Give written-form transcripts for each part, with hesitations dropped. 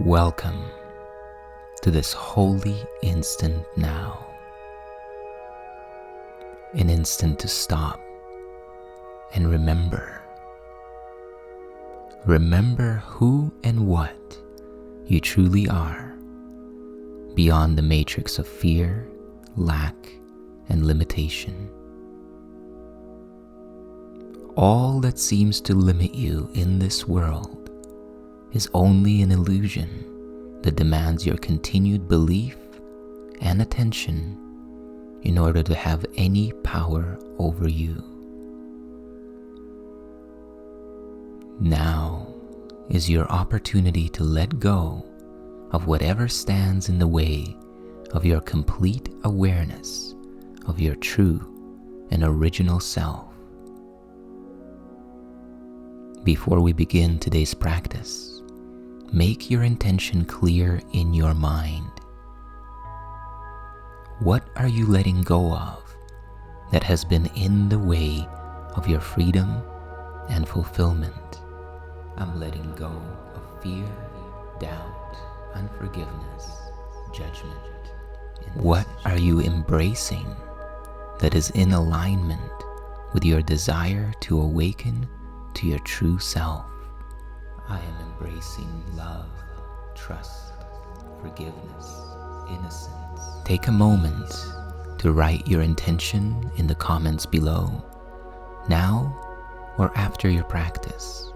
Welcome to this holy instant now. An instant to stop and remember. Remember who and what you truly are, beyond the matrix of fear, lack, and limitation. All that seems to limit you in this world is only an illusion that demands your continued belief and attention in order to have any power over you. Now is your opportunity to let go of whatever stands in the way of your complete awareness of your true and original self. Before we begin today's practice, make your intention clear in your mind. What are you letting go of that has been in the way of your freedom and fulfillment? I'm letting go of fear, doubt, unforgiveness, judgment. What are you embracing that is in alignment with your desire to awaken to your true self? I am embracing love, trust, forgiveness, innocence. Take a moment to write your intention in the comments below, now or after your practice.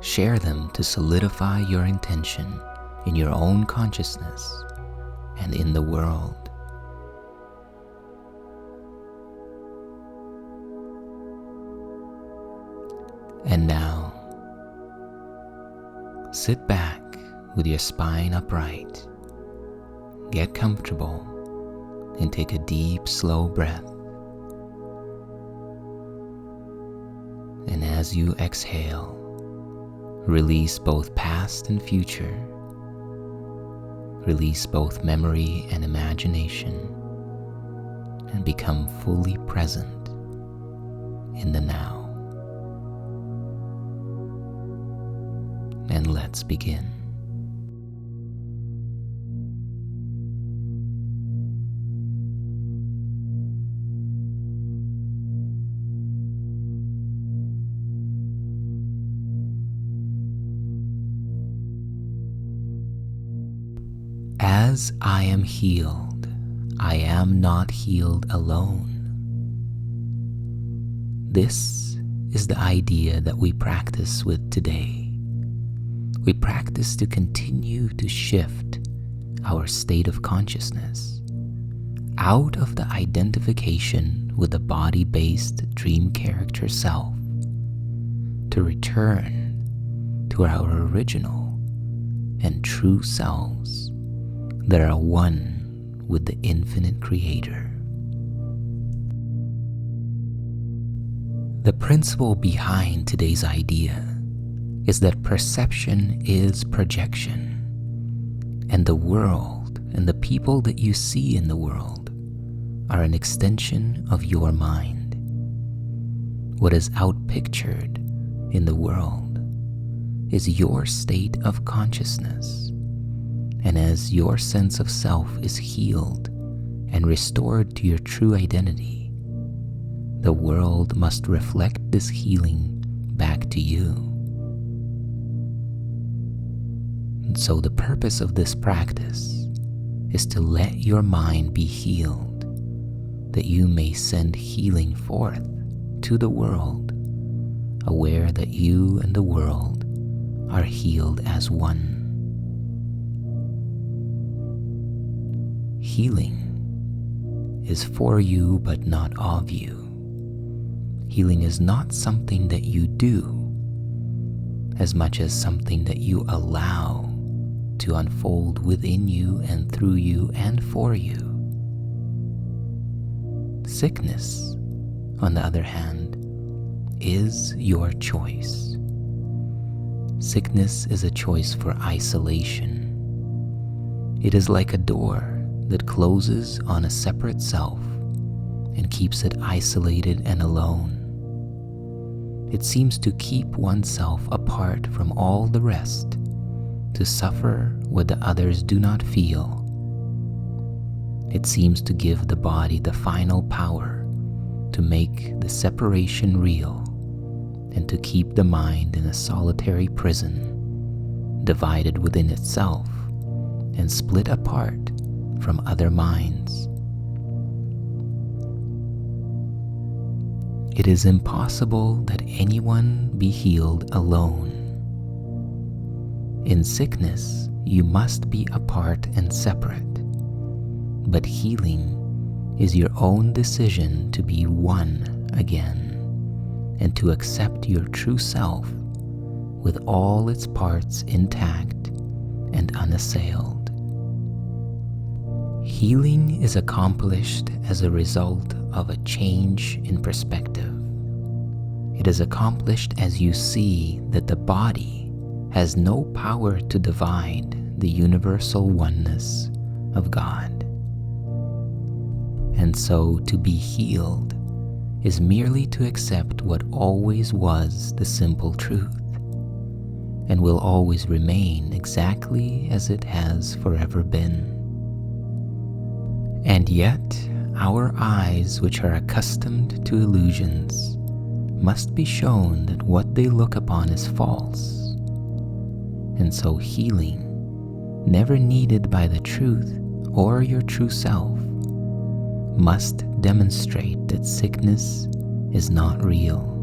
Share them to solidify your intention in your own consciousness and in the world. And now, sit back with your spine upright. Get comfortable and take a deep, slow breath. And as you exhale, release both past and future. Release both memory and imagination, and become fully present in the now. And let's begin. As I am healed, I am not healed alone. This is the idea that we practice with today. We practice to continue to shift our state of consciousness out of the identification with the body-based dream character self to return to our original and true selves that are one with the infinite creator. The principle behind today's idea is that perception is projection, and the world and the people that you see in the world are an extension of your mind. What is outpictured in the world is your state of consciousness, and as your sense of self is healed and restored to your true identity, the world must reflect this healing back to you. And so the purpose of this practice is to let your mind be healed, that you may send healing forth to the world, aware that you and the world are healed as one. Healing is for you but not of you. Healing is not something that you do, as much as something that you allow to unfold within you and through you and for you. Sickness, on the other hand, is your choice. Sickness is a choice for isolation. It is like a door that closes on a separate self and keeps it isolated and alone. it seems to keep oneself apart from all the rest, to suffer what the others do not feel. It seems to give the body the final power to make the separation real and to keep the mind in a solitary prison, divided within itself and split apart from other minds. It is impossible that anyone be healed alone. In sickness, you must be apart and separate, but healing is your own decision to be one again and to accept your true self with all its parts intact and unassailed. Healing is accomplished as a result of a change in perspective. It is accomplished as you see that the body has no power to divide the universal oneness of God. And so to be healed is merely to accept what always was the simple truth and will always remain exactly as it has forever been. And yet, our eyes, which are accustomed to illusions, must be shown that what they look upon is false. And so healing, never needed by the truth or your true self, must demonstrate that sickness is not real.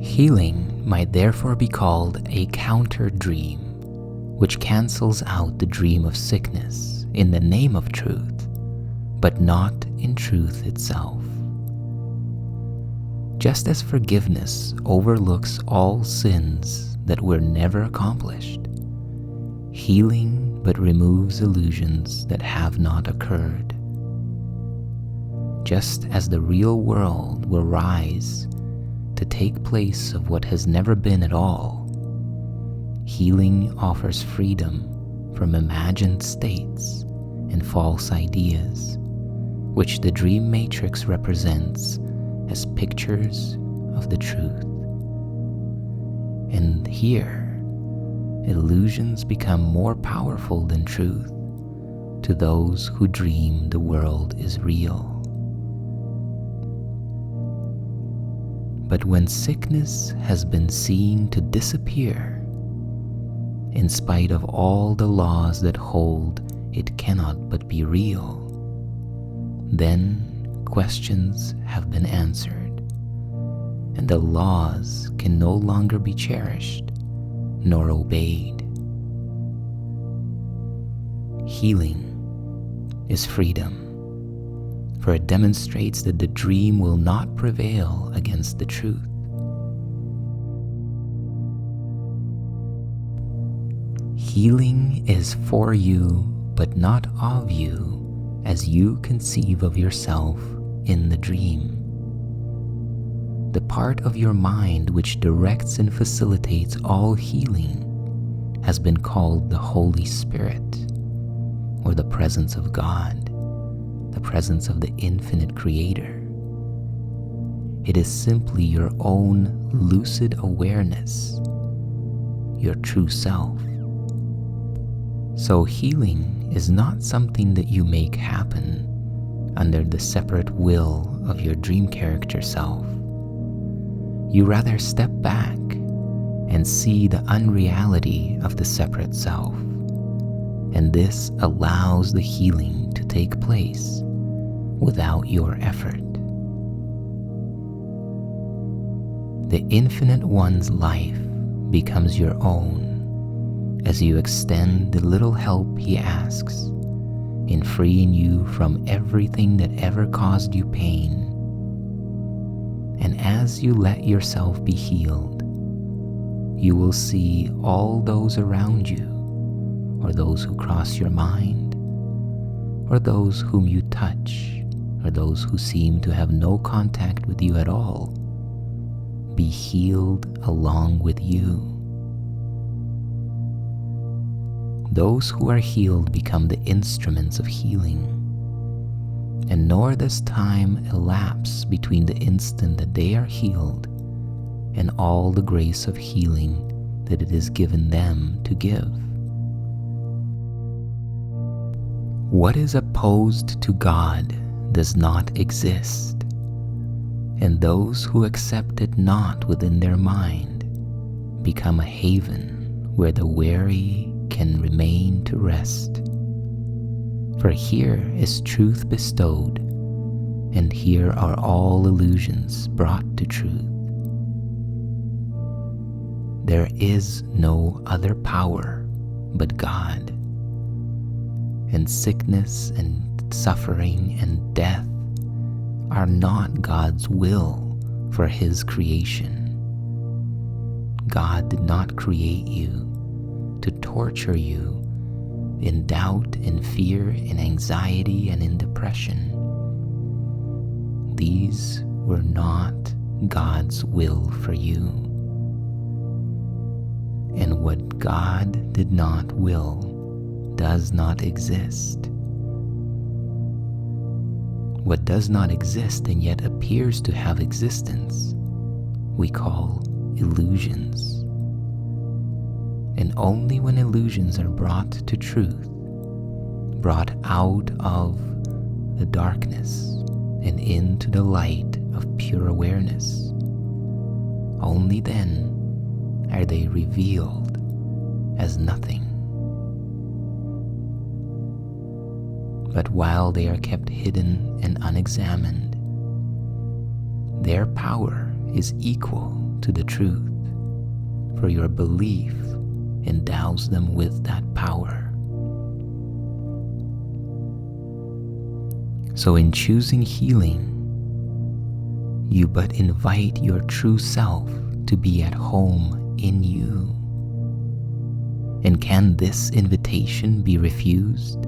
Healing might therefore be called a counter dream, which cancels out the dream of sickness in the name of truth, but not in truth itself. Just as forgiveness overlooks all sins that were never accomplished, healing but removes illusions that have not occurred. Just as the real world will rise to take place of what has never been at all, healing offers freedom from imagined states and false ideas, which the dream matrix represents as pictures of the truth. And here, illusions become more powerful than truth to those who dream the world is real. But when sickness has been seen to disappear, in spite of all the laws that hold it cannot but be real, then questions have been answered, and the laws can no longer be cherished nor obeyed. Healing is freedom, for it demonstrates that the dream will not prevail against the truth. Healing is for you, but not of you, as you conceive of yourself in the dream. The part of your mind which directs and facilitates all healing has been called the Holy Spirit, or the presence of God, the presence of the infinite Creator. It is simply your own lucid awareness, your true self. So healing is not something that you make happen under the separate will of your dream character self. You rather step back and see the unreality of the separate self, and this allows the healing to take place without your effort. The Infinite One's life becomes your own as you extend the little help He asks in freeing you from everything that ever caused you pain. And as you let yourself be healed, you will see all those around you, or those who cross your mind, or those whom you touch, or those who seem to have no contact with you at all, be healed along with you. Those who are healed become the instruments of healing, and nor does time elapse between the instant that they are healed and all the grace of healing that it is given them to give. What is opposed to God does not exist, and those who accept it not within their mind become a haven where the weary can remain to rest. For here is truth bestowed, and here are all illusions brought to truth. There is no other power but God, and sickness and suffering and death are not God's will for His creation. God did not create you to torture you in doubt, in fear, in anxiety, and in depression. These were not God's will for you. And what God did not will does not exist. What does not exist and yet appears to have existence, we call illusions. And only when illusions are brought to truth, brought out of the darkness and into the light of pure awareness, only then are they revealed as nothing. But while they are kept hidden and unexamined, their power is equal to the truth, for your belief endows them with that power. So in choosing healing, you but invite your true self to be at home in you. And can this invitation be refused?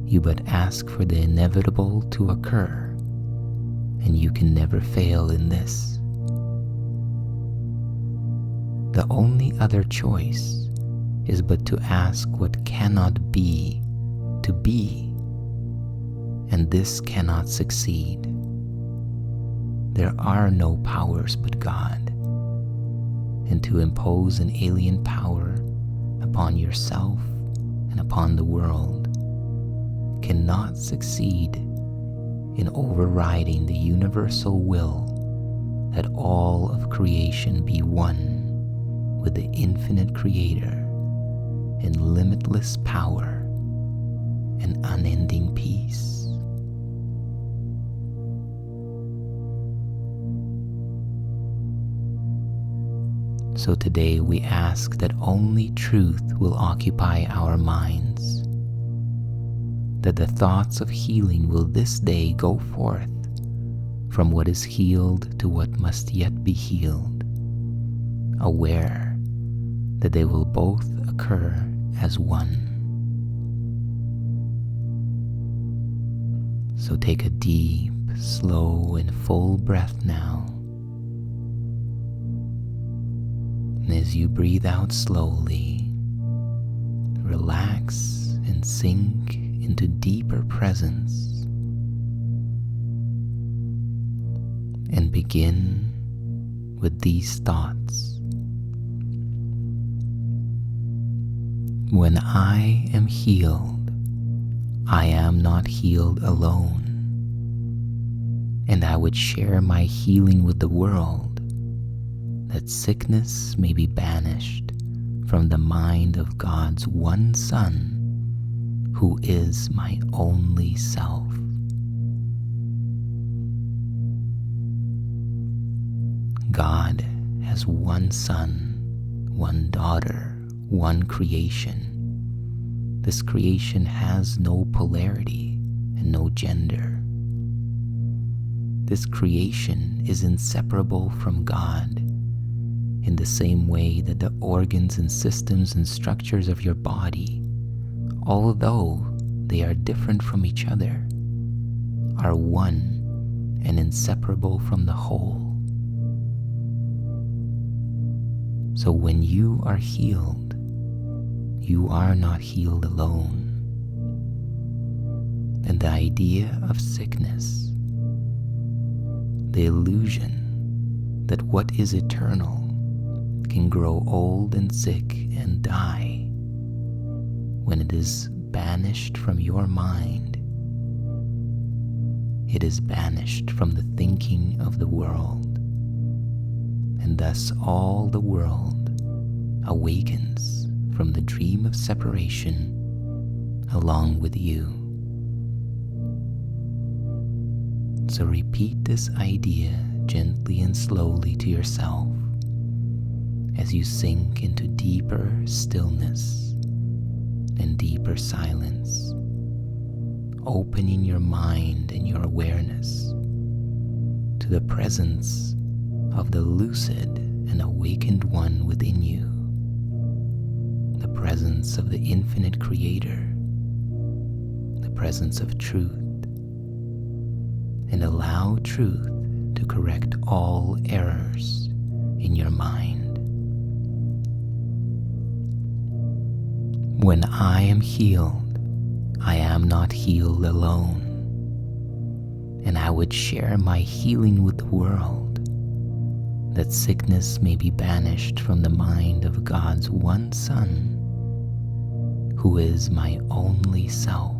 You but ask for the inevitable to occur, and you can never fail in this. The only other choice is but to ask what cannot be to be, and this cannot succeed. There are no powers but God, and to impose an alien power upon yourself and upon the world cannot succeed in overriding the universal will that all of creation be one with the infinite Creator in limitless power and unending peace. So today we ask that only truth will occupy our minds, that the thoughts of healing will this day go forth from what is healed to what must yet be healed, aware that they will both occur as one. So take a deep, slow, and full breath now. And as you breathe out slowly, relax and sink into deeper presence, and begin with these thoughts. When I am healed, I am not healed alone, and I would share my healing with the world, that sickness may be banished from the mind of God's one Son, who is my only self. God has one Son, one daughter, one creation. This creation has no polarity and no gender. This creation is inseparable from God, in the same way that the organs and systems and structures of your body, although they are different from each other, are one and inseparable from the whole. So when you are healed, you are not healed alone. and the idea of sickness, the illusion that what is eternal can grow old and sick and die when it is banished from your mind. It is banished from the thinking of the world, and thus all the world awakens from the dream of separation along with you. So repeat this idea gently and slowly to yourself as you sink into deeper stillness and deeper silence, opening your mind and your awareness to the presence of the lucid and awakened one within you, the presence of the infinite creator, the presence of truth, and allow truth to correct all errors in your mind. When I am healed, I am not healed alone, and I would share my healing with the world, that sickness may be banished from the mind of God's one Son, who is my only self.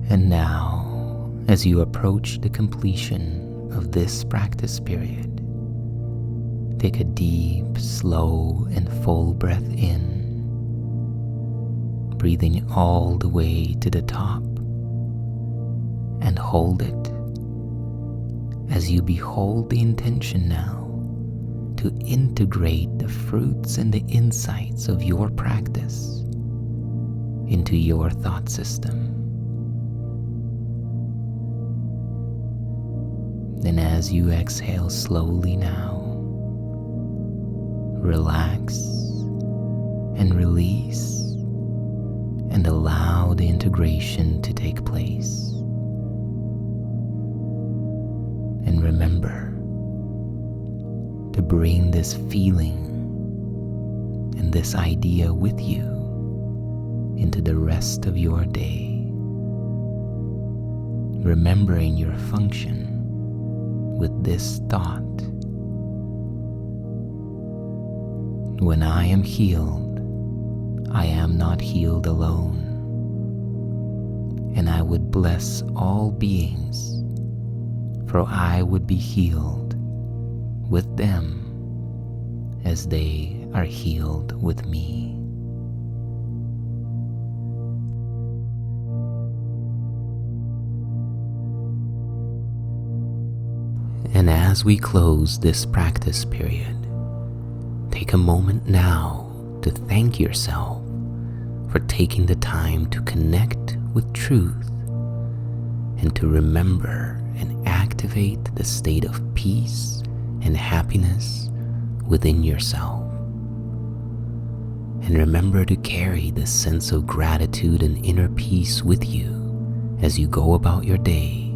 And now, As you approach the completion of this practice period, take a deep, slow, and full breath in, breathing all the way to the top, and hold it as you behold the intention now to integrate the fruits and the insights of your practice into your thought system. Then as you exhale slowly now, relax and release and allow the integration to take place. And remember to bring this feeling and this idea with you into the rest of your day, remembering your function with this thought: when I am healed, I am not healed alone, and I would bless all beings, for I would be healed with them as they are healed with me. And as we close this practice period, take a moment now to thank yourself for taking the time to connect with truth and to remember and activate the state of peace and happiness within yourself. And remember to carry this sense of gratitude and inner peace with you as you go about your day,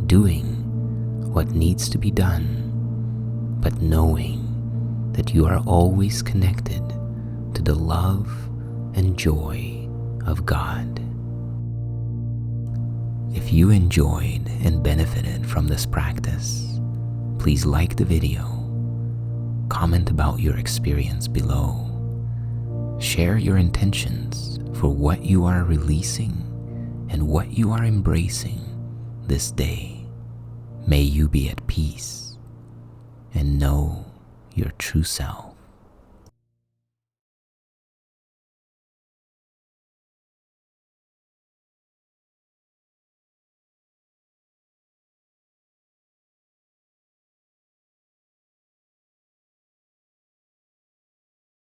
doing what needs to be done, but knowing that you are always connected to the love and joy of God. If you enjoyed and benefited from this practice, please like the video, comment about your experience below, share your intentions for what you are releasing and what you are embracing this day. May you be at peace and know your true self.